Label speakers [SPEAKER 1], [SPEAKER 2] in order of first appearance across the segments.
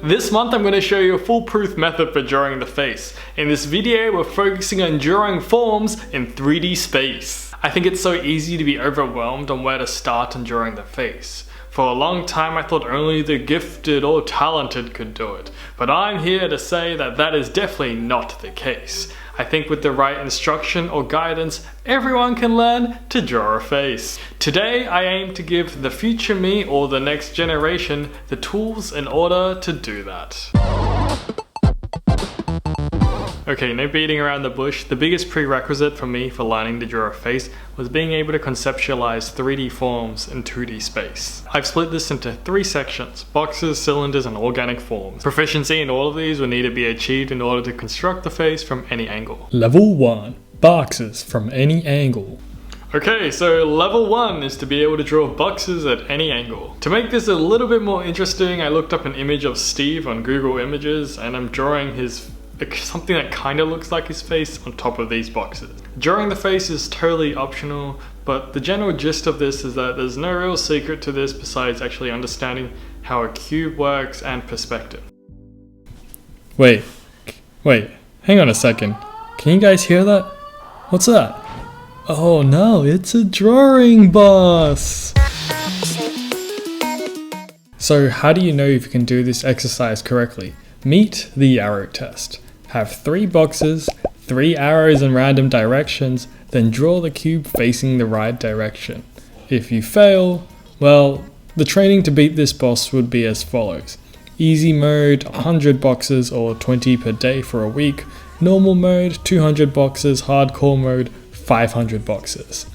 [SPEAKER 1] This month I'm going to show you a foolproof method for drawing the face. In this video we're focusing on drawing forms in 3D space. I think it's so easy to be overwhelmed on where to start in drawing the face. For a long time I thought only the gifted or talented could do it, but I'm here to say that that is definitely not the case. I think with the right instruction or guidance, everyone can learn to draw a face. Today, I aim to give the future me or the next generation the tools in order to do that. Okay, no beating around the bush. The biggest prerequisite for me for learning to draw a face was being able to conceptualize 3D forms in 2D space. I've split this into 3 sections: boxes, cylinders, and organic forms. Proficiency in all of these will need to be achieved in order to construct the face from any angle.
[SPEAKER 2] Level 1. Boxes from any angle.
[SPEAKER 1] Okay, so level 1 is to be able to draw boxes at any angle. To make this a little bit more interesting, I looked up an image of Steve on Google Images and I'm drawing something that kind of looks like his face on top of these boxes. Drawing the face is totally optional, but the general gist of this is that there's no real secret to this besides actually understanding how a cube works and perspective.
[SPEAKER 2] Wait, hang on a second. Can you guys hear that? What's that? Oh no, it's a drawing bus! So how do you know if you can do this exercise correctly? Meet the arrow test. Have 3 boxes, 3 arrows in random directions, then draw the cube facing the right direction. If you fail, well, the training to beat this boss would be as follows. Easy mode, 100 boxes or 20 per day for a week. Normal mode, 200 boxes. Hardcore mode, 500 boxes.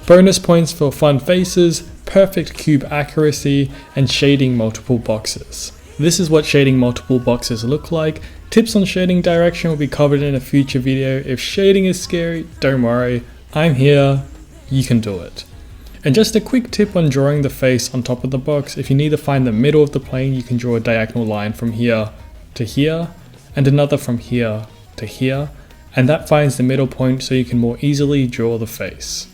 [SPEAKER 2] Bonus points for fun faces, perfect cube accuracy, and shading multiple boxes. This is what shading multiple boxes look like. Tips on shading direction will be covered in a future video. If shading is scary, don't worry, I'm here, you can do it. And just a quick tip on drawing the face on top of the box: if you need to find the middle of the plane, you can draw a diagonal line from here to here, and another from here to here, and that finds the middle point so you can more easily draw the face.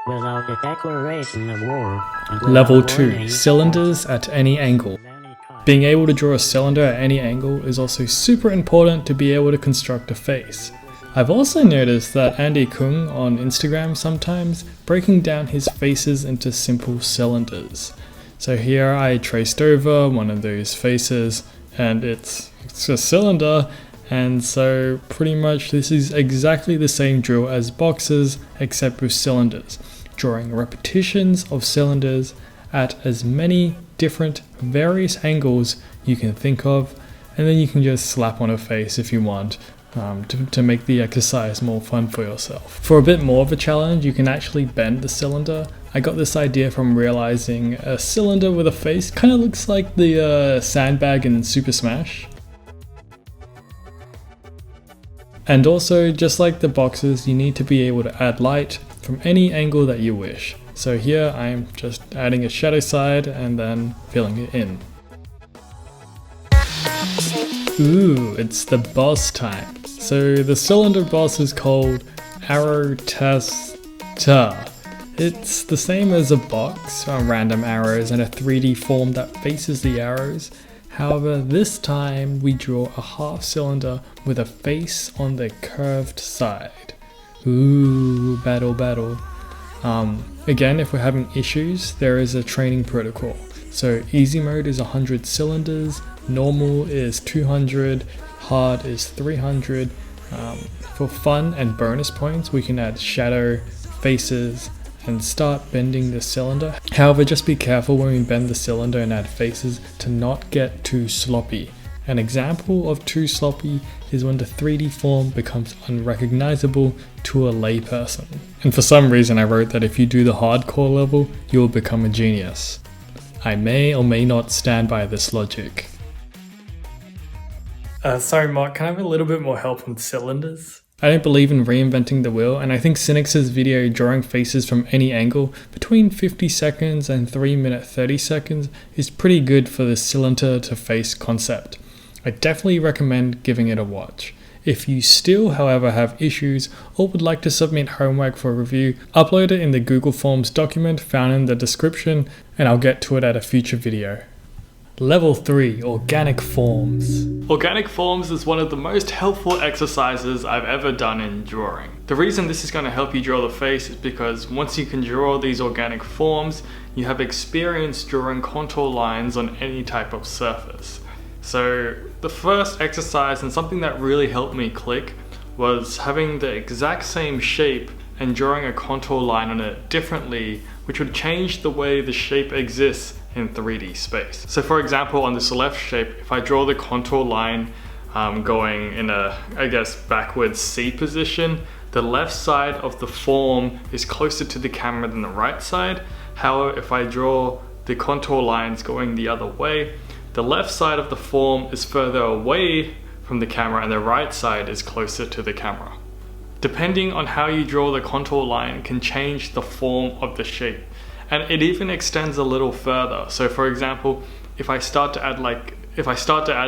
[SPEAKER 3] Without the declaration of war.
[SPEAKER 2] Level 2. Cylinders at any angle. Being able to draw a cylinder at any angle is also super important to be able to construct a face. I've also noticed that Andy Kung on Instagram sometimes breaking down his faces into simple cylinders. So here I traced over one of those faces and it's a cylinder, and so pretty much this is exactly the same drill as boxes except with cylinders. Drawing repetitions of cylinders at as many different various angles you can think of, and then you can just slap on a face if you want to make the exercise more fun for yourself. For a bit more of a challenge, you can actually bend the cylinder. I got this idea from realizing a cylinder with a face kind of looks like the sandbag in Super Smash. And also, just like the boxes, you need to be able to add light from any angle that you wish. So here I'm just adding a shadow side and then filling it in. Ooh, it's the boss time. So the cylinder boss is called Arrow Tester. It's the same as a box, random arrows and a 3D form that faces the arrows. However, this time we draw a half cylinder with a face on the curved side. Ooh, battle. Again, if we're having issues, there is a training protocol. So easy mode is 100 cylinders, normal is 200, hard is 300. For fun and bonus points, we can add shadow, faces, and start bending the cylinder. However, just be careful when we bend the cylinder and add faces to not get too sloppy. An example of too sloppy is when the 3D form becomes unrecognizable to a layperson. And for some reason I wrote that if you do the hardcore level, you will become a genius. I may or may not stand by this logic. Sorry Mark, can I have a little bit more help on cylinders? I don't believe in reinventing the wheel, and I think Sinix's video drawing faces from any angle between 50 seconds and 3-minute 30 seconds is pretty good for the cylinder to face concept. I definitely recommend giving it a watch. If you still, however, have issues or would like to submit homework for review, upload it in the Google Forms document found in the description and I'll get to it at a future video. Level 3, Organic Forms.
[SPEAKER 1] Organic forms is one of the most helpful exercises I've ever done in drawing. The reason this is going to help you draw the face is because once you can draw these organic forms, you have experience drawing contour lines on any type of surface. So the first exercise, and something that really helped me click, was having the exact same shape and drawing a contour line on it differently, which would change the way the shape exists in 3D space. So for example, on this left shape, if I draw the contour line going in a, I guess, backwards C position, the left side of the form is closer to the camera than the right side. However, if I draw the contour lines going the other way, the left side of the form is further away from the camera and the right side is closer to the camera. Depending on how you draw the contour line can change the form of the shape. And it even extends a little further. So for example, if I start to add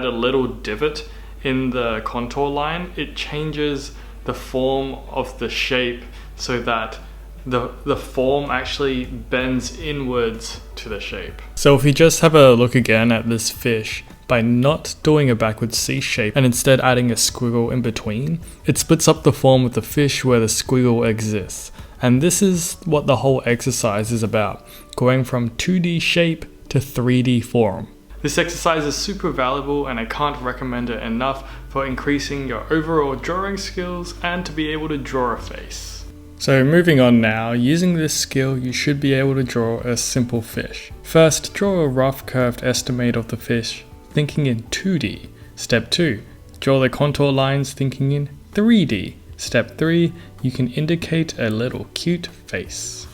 [SPEAKER 1] a little divot in the contour line, it changes the form of the shape so that the form actually bends inwards to the shape.
[SPEAKER 2] So if we just have a look again at this fish, by not doing a backwards C shape and instead adding a squiggle in between, it splits up the form of the fish where the squiggle exists. And this is what the whole exercise is about, going from 2D shape to 3D form.
[SPEAKER 1] This exercise is super valuable and I can't recommend it enough for increasing your overall drawing skills and to be able to draw a face.
[SPEAKER 2] So moving on now, using this skill you should be able to draw a simple fish. First, draw a rough curved estimate of the fish, thinking in 2D. Step 2, draw the contour lines thinking in 3D. Step 3, you can indicate a little cute face.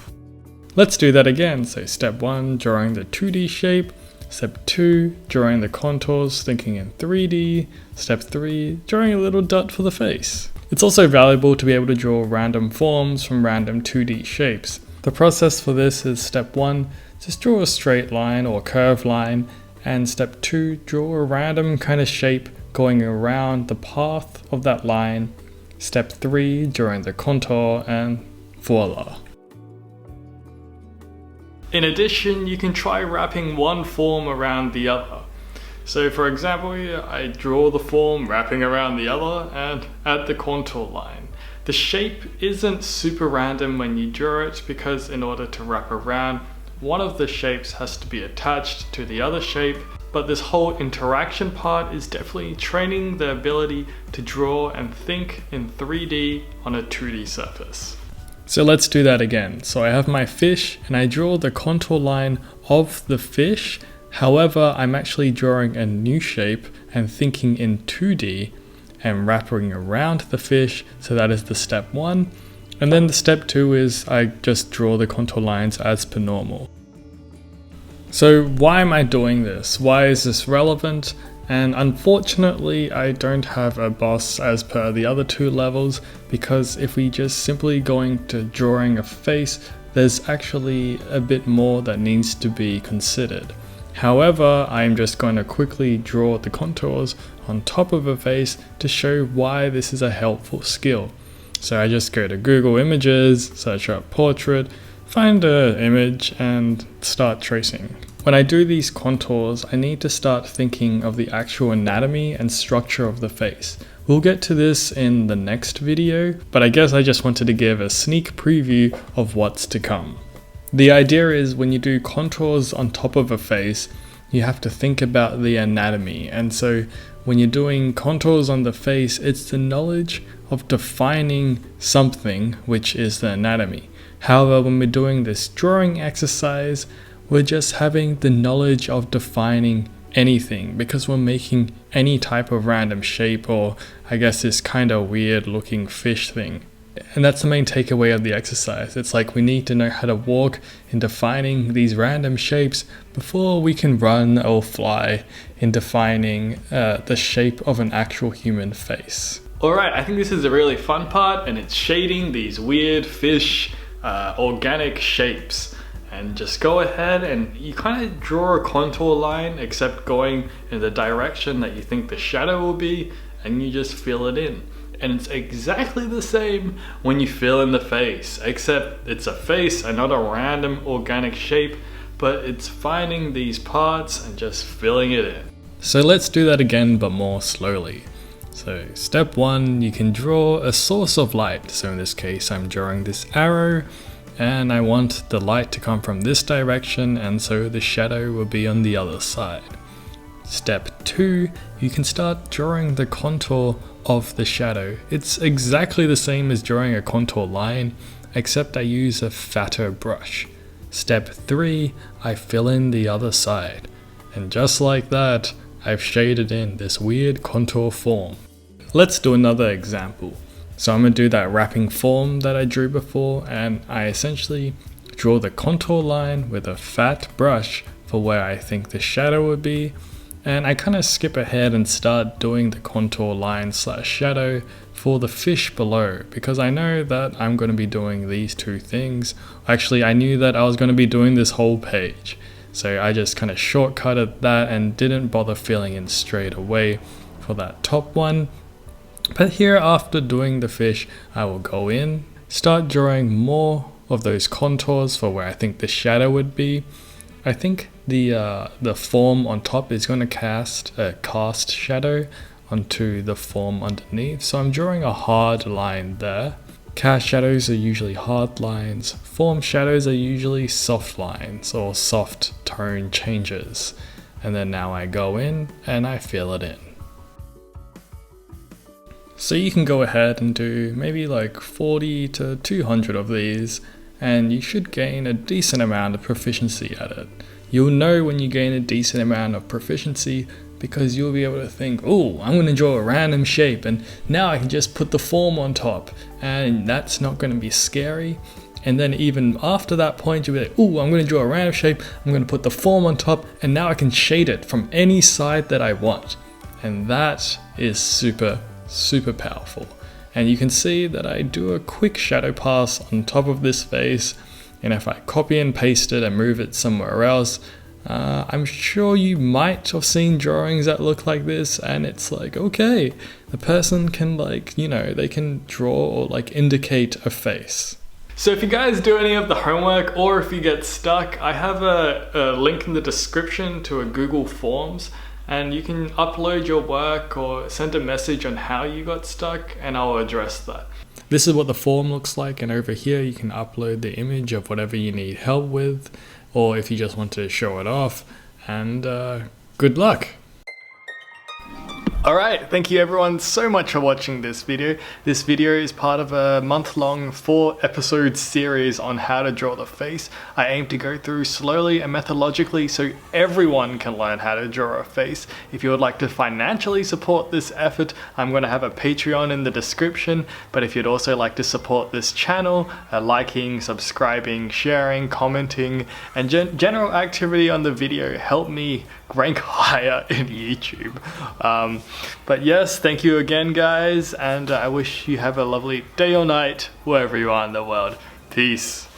[SPEAKER 2] Let's do that again. So step 1, drawing the 2D shape. Step 2, drawing the contours thinking in 3D. Step 3, drawing a little dot for the face. It's also valuable to be able to draw random forms from random 2D shapes. The process for this is step 1, just draw a straight line or curved line, and step 2, draw a random kind of shape going around the path of that line. Step 3, drawing the contour, and voila.
[SPEAKER 1] In addition, you can try wrapping one form around the other. So for example, I draw the form wrapping around the other and add the contour line. The shape isn't super random when you draw it because in order to wrap around, one of the shapes has to be attached to the other shape, but this whole interaction part is definitely training the ability to draw and think in 3D on a 2D surface.
[SPEAKER 2] So let's do that again. So I have my fish and I draw the contour line of the fish. However, I'm actually drawing a new shape and thinking in 2D and wrapping around the fish. So that is the step 1. And then the step 2 is I just draw the contour lines as per normal. So why am I doing this? Why is this relevant? And unfortunately, I don't have a boss as per the other 2 levels, because if we just simply going to drawing a face, there's actually a bit more that needs to be considered. However, I'm just going to quickly draw the contours on top of a face to show why this is a helpful skill. So I just go to Google Images, search up portrait, find an image and start tracing. When I do these contours, I need to start thinking of the actual anatomy and structure of the face. We'll get to this in the next video, but I guess I just wanted to give a sneak preview of what's to come. The idea is when you do contours on top of a face, you have to think about the anatomy. And so when you're doing contours on the face, it's the knowledge of defining something, which is the anatomy. However, when we're doing this drawing exercise, we're just having the knowledge of defining anything because we're making any type of random shape, or I guess this kind of weird looking fish thing. And that's the main takeaway of the exercise. It's like we need to know how to walk in defining these random shapes before we can run or fly in defining the shape of an actual human face.
[SPEAKER 1] Alright, I think this is a really fun part, and it's shading these weird fish organic shapes. And just go ahead and you kind of draw a contour line, except going in the direction that you think the shadow will be, and you just fill it in. And it's exactly the same when you fill in the face, except it's a face and not a random organic shape but it's finding these parts and just filling it in.
[SPEAKER 2] So let's do that again, but more slowly. So step 1, you can draw a source of light. So in this case, I'm drawing this arrow and I want the light to come from this direction, and so the shadow will be on the other side. Step 2, you can start drawing the contour of the shadow. It's exactly the same as drawing a contour line, except I use a fatter brush. Step 3, I fill in the other side. And just like that, I've shaded in this weird contour form. Let's do another example. So I'm going to do that wrapping form that I drew before, and I essentially draw the contour line with a fat brush for where I think the shadow would be, and I kind of skip ahead and start doing the contour line / shadow for the fish below, because I know that I'm going to be doing these two things. Actually, I knew that I was going to be doing this whole page, so I just kind of shortcutted that and didn't bother filling in straight away for that top one. But here, after doing the fish, I will go in, start drawing more of those contours for where I think the shadow would be. I think the form on top is going to cast a cast shadow onto the form underneath, so I'm drawing a hard line there. Cast shadows are usually hard lines, form shadows are usually soft lines or soft tone changes. And then now I go in and I fill it in. So you can go ahead and do maybe like 40 to 200 of these, and you should gain a decent amount of proficiency at it. You'll know when you gain a decent amount of proficiency because you'll be able to think, oh, I'm going to draw a random shape and now I can just put the form on top, and that's not going to be scary. And then even after that point, you'll be like, oh, I'm going to draw a random shape, I'm going to put the form on top, and now I can shade it from any side that I want. And that is super powerful. And you can see that I do a quick shadow pass on top of this face, and if I copy and paste it and move it somewhere else, I'm sure you might have seen drawings that look like this, and it's like, okay, the person can they can draw or indicate a face.
[SPEAKER 1] So if you guys do any of the homework, or if you get stuck, I have a link in the description to a Google Forms, and you can upload your work or send a message on how you got stuck, and I'll address that.
[SPEAKER 2] This is what the form looks like, and over here you can upload the image of whatever you need help with, or if you just want to show it off, and good luck!
[SPEAKER 1] Alright, thank you everyone so much for watching this video. This video is part of a month-long 4-episode series on how to draw the face. I aim to go through slowly and methodologically so everyone can learn how to draw a face. If you would like to financially support this effort, I'm going to have a Patreon in the description, but if you'd also like to support this channel, liking, subscribing, sharing, commenting, and general activity on the video help me rank higher in YouTube. But yes, thank you again guys, and I wish you have a lovely day or night wherever you are in the world. Peace.